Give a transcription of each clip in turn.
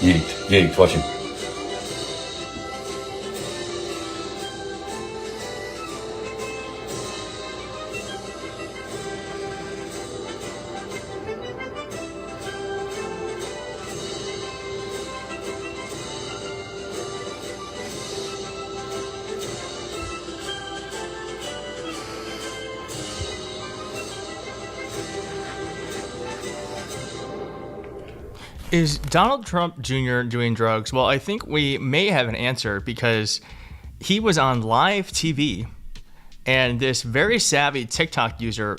Yanked, watch him. Is Donald Trump Jr. doing drugs? Well, I think we may have an answer because he was on live TV and this very savvy TikTok user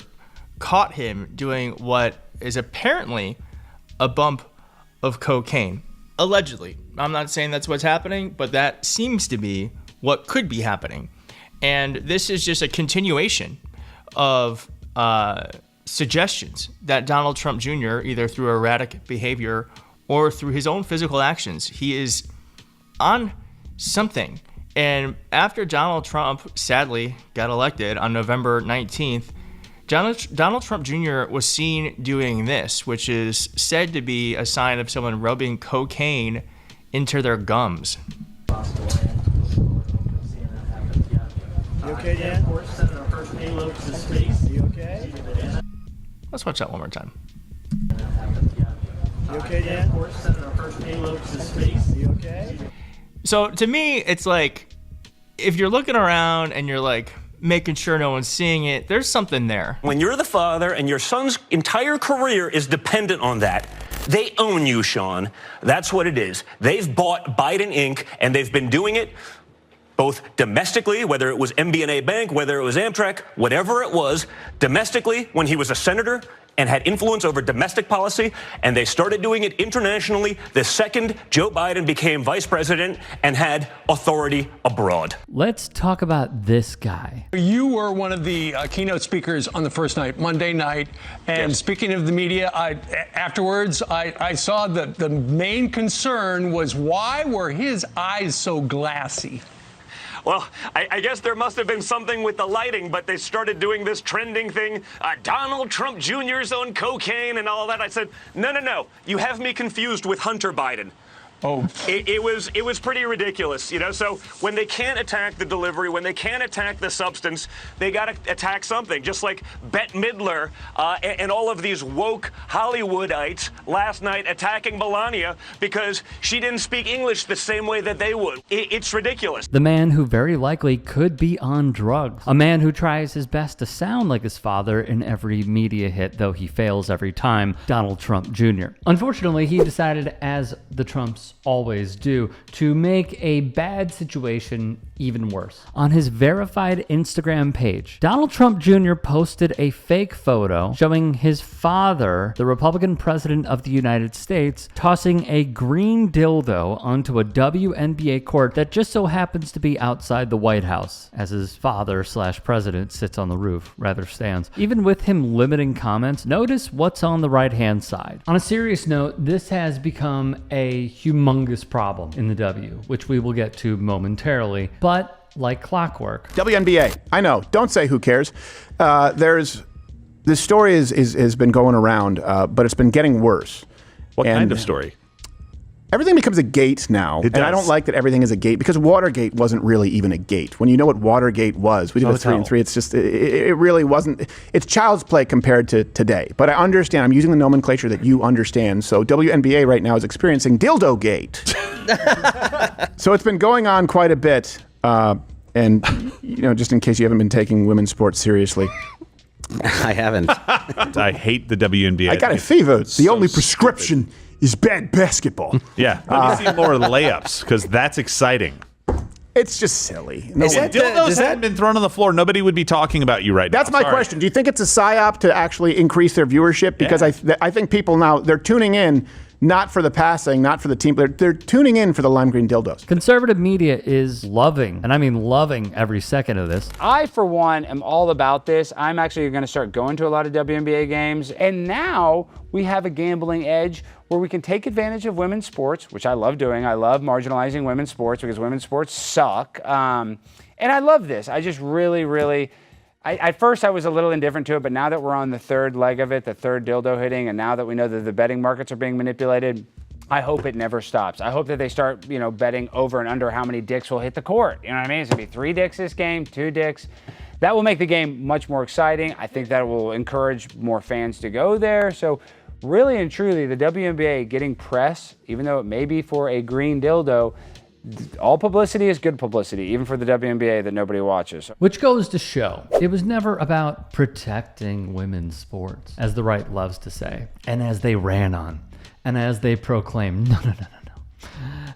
caught him doing what is apparently a bump of cocaine. Allegedly. I'm not saying that's what's happening, but that seems to be what could be happening. And this is just a continuation of suggestions that Donald Trump Jr., either through erratic behavior or through his own physical actions, he is on something. And after Donald Trump sadly got elected on November 19th, Donald Trump Jr. was seen doing this, which is said to be a sign of someone rubbing cocaine into their gums. You okay, Dan? You okay? Let's watch that one more time. You okay, Dan? You okay? So to me, it's like, if you're looking around and you're like making sure no one's seeing it, there's something there. When you're the father and your son's entire career is dependent on that, they own you, Sean. That's what it is. They've bought Biden Inc., and they've been doing it both domestically, whether it was MBNA Bank, whether it was Amtrak, whatever it was, domestically when he was a senator and had influence over domestic policy, and they started doing it internationally the second Joe Biden became vice president and had authority abroad. Let's talk about this guy. You were one of the keynote speakers on the first night, Monday night, and Yes. Speaking of the media, afterwards I saw that the main concern was, why were his eyes so glassy? Well, I guess there must have been something with the lighting, but they started doing this trending thing, Donald Trump Jr.'s on cocaine and all that. I said, no, you have me confused with Hunter Biden. Oh, It was pretty ridiculous, you know. So when they can't attack the delivery, when they can't attack the substance, they got to attack something. Just like Bette Midler and all of these woke Hollywoodites last night attacking Melania because she didn't speak English the same way that they would. It's ridiculous. The man who very likely could be on drugs. A man who tries his best to sound like his father in every media hit, though he fails every time, Donald Trump Jr. Unfortunately, he decided, as the Trumps always do, to make a bad situation even worse. On his verified Instagram page, Donald Trump Jr. posted a fake photo showing his father, the Republican president of the United States, tossing a green dildo onto a WNBA court that just so happens to be outside the White House, as his father/president sits on the roof, rather stands. Even with him limiting comments, notice what's on the right-hand side. On a serious note, this has become a humongous problem in the W, which we will get to momentarily, but like clockwork. WNBA. I know. Don't say who cares. This story has been going around, but it's been getting worse. What kind of story? Everything becomes a gate now, and I don't like that everything is a gate, because Watergate wasn't really even a gate. When you know what Watergate was, we did a 3 and 3. It's just it really wasn't. It's child's play compared to today. But I understand. I'm using the nomenclature that you understand. So WNBA right now is experiencing dildo gate. So it's been going on quite a bit, and just in case you haven't been taking women's sports seriously. I haven't. I hate the WNBA. I got a fever. The only prescription is bad basketball. Yeah, let me see more layups, because that's exciting. It's just silly. If dildos hadn't been thrown on the floor, nobody would be talking about you right now. That's my question. Do you think it's a psyop to actually increase their viewership? Because I think people now, they're tuning in not for the passing, not for the team. They're tuning in for the lime green dildos. Conservative media is loving, and I mean loving, every second of this. I, for one, am all about this. I'm actually going to start going to a lot of WNBA games. And now we have a gambling edge where we can take advantage of women's sports, which I love doing. I love marginalizing women's sports because women's sports suck. And I love this. I just really, at first I was a little indifferent to it, but now that we're on the third leg of it, the third dildo hitting, and now that we know that the betting markets are being manipulated, I hope it never stops. I hope that they start, betting over and under how many dicks will hit the court. You know what I mean? It's gonna be 3 dicks this game, 2 dicks. That will make the game much more exciting. I think that will encourage more fans to go there. So really and truly, the WNBA getting press, even though it may be for a green dildo, all publicity is good publicity, even for the WNBA that nobody watches. Which goes to show, it was never about protecting women's sports, as the right loves to say, and as they ran on, and as they proclaim, no.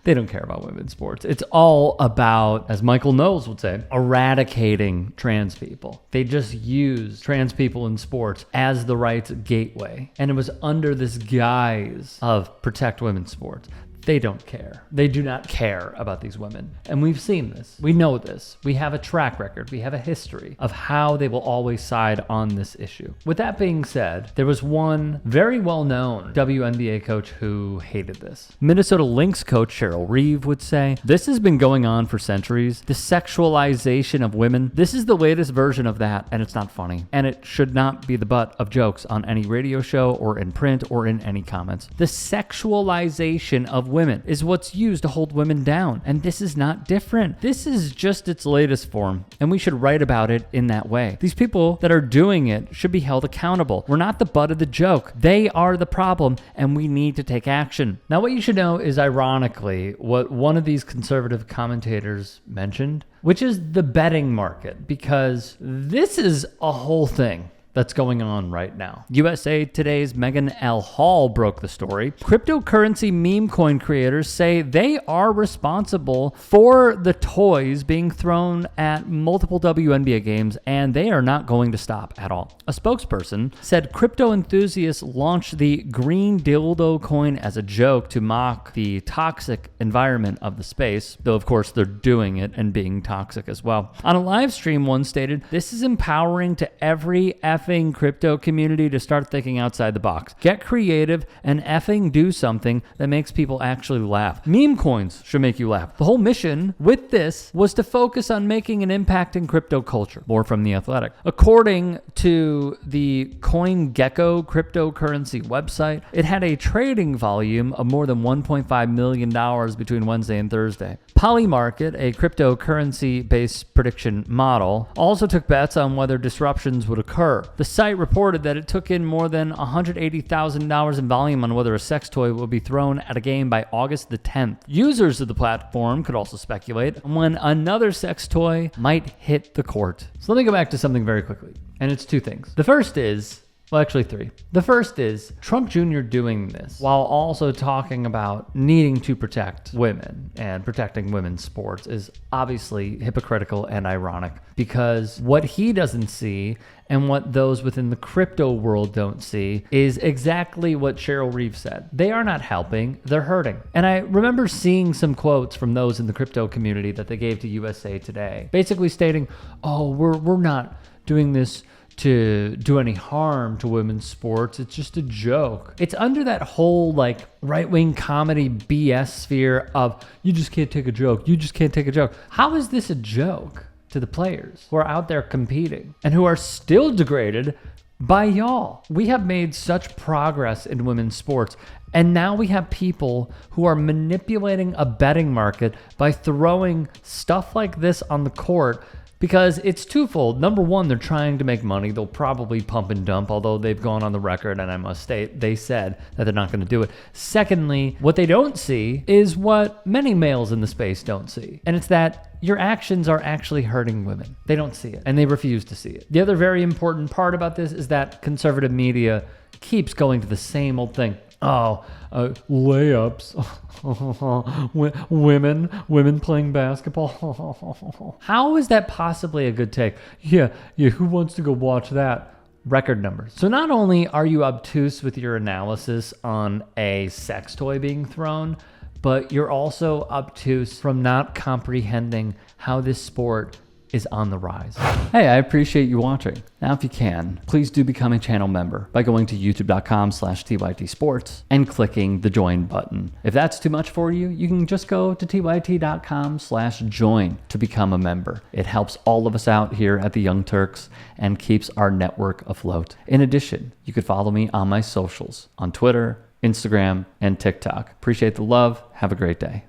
They don't care about women's sports. It's all about, as Michael Knowles would say, eradicating trans people. They just use trans people in sports as the right's gateway. And it was under this guise of protect women's sports. They don't care. They do not care about these women. And we've seen this. We know this. We have a track record. We have a history of how they will always side on this issue. With that being said, there was one very well-known WNBA coach who hated this. Minnesota Lynx coach Cheryl Reeve would say, this has been going on for centuries. The sexualization of women, this is the latest version of that, and it's not funny. And it should not be the butt of jokes on any radio show or in print or in any comments. The sexualization of women is what's used to hold women down, and this is not different. This is just its latest form, and we should write about it in that way. These people that are doing it should be held accountable. We're not the butt of the joke. They are the problem, and we need to take action. Now, what you should know is, ironically, what one of these conservative commentators mentioned, which is the betting market, because this is a whole thing that's going on right now. USA Today's Megan L. Hall broke the story. Cryptocurrency meme coin creators say they are responsible for the toys being thrown at multiple WNBA games, and they are not going to stop at all. A spokesperson said crypto enthusiasts launched the green dildo coin as a joke to mock the toxic environment of the space, though of course they're doing it and being toxic as well. On a live stream, one stated, "This is empowering to every effing crypto community to start thinking outside the box. Get creative and effing do something that makes people actually laugh. Meme coins should make you laugh." The whole mission with this was to focus on making an impact in crypto culture. More from The Athletic. According to the CoinGecko cryptocurrency website, it had a trading volume of more than $1.5 million between Wednesday and Thursday. Polymarket, a cryptocurrency-based prediction model, also took bets on whether disruptions would occur. The site reported that it took in more than $180,000 in volume on whether a sex toy will be thrown at a game by August the 10th. Users of the platform could also speculate when another sex toy might hit the court. So let me go back to something very quickly, and it's 2 things. The first is, well, actually 3. The first is Trump Jr. doing this while also talking about needing to protect women and protecting women's sports is obviously hypocritical and ironic, because what he doesn't see and what those within the crypto world don't see is exactly what Cheryl Reeve said. They are not helping, they're hurting. And I remember seeing some quotes from those in the crypto community that they gave to USA Today, basically stating, oh, we're not doing this to do any harm to women's sports. It's just a joke. It's under that whole right-wing comedy BS sphere of you just can't take a joke. You just can't take a joke. How is this a joke to the players who are out there competing and who are still degraded by y'all? We have made such progress in women's sports, and now we have people who are manipulating a betting market by throwing stuff like this on the court, because it's twofold. Number one, they're trying to make money. They'll probably pump and dump, although they've gone on the record, and I must state, they said that they're not going to do it. Secondly, what they don't see is what many males in the space don't see, and it's that your actions are actually hurting women. They don't see it, and they refuse to see it. The other very important part about this is that conservative media keeps going to the same old thing. Layups. women playing basketball. How is that possibly a good take? Yeah, who wants to go watch that? Record numbers. So not only are you obtuse with your analysis on a sex toy being thrown, but you're also obtuse from not comprehending how this sport is on the rise. Hey, I appreciate you watching. Now, if you can, please do become a channel member by going to youtube.com/TYT Sports and clicking the join button. If that's too much for you, you can just go to tyt.com/join to become a member. It helps all of us out here at the Young Turks and keeps our network afloat. In addition, you could follow me on my socials on Twitter, Instagram, and TikTok. Appreciate the love. Have a great day.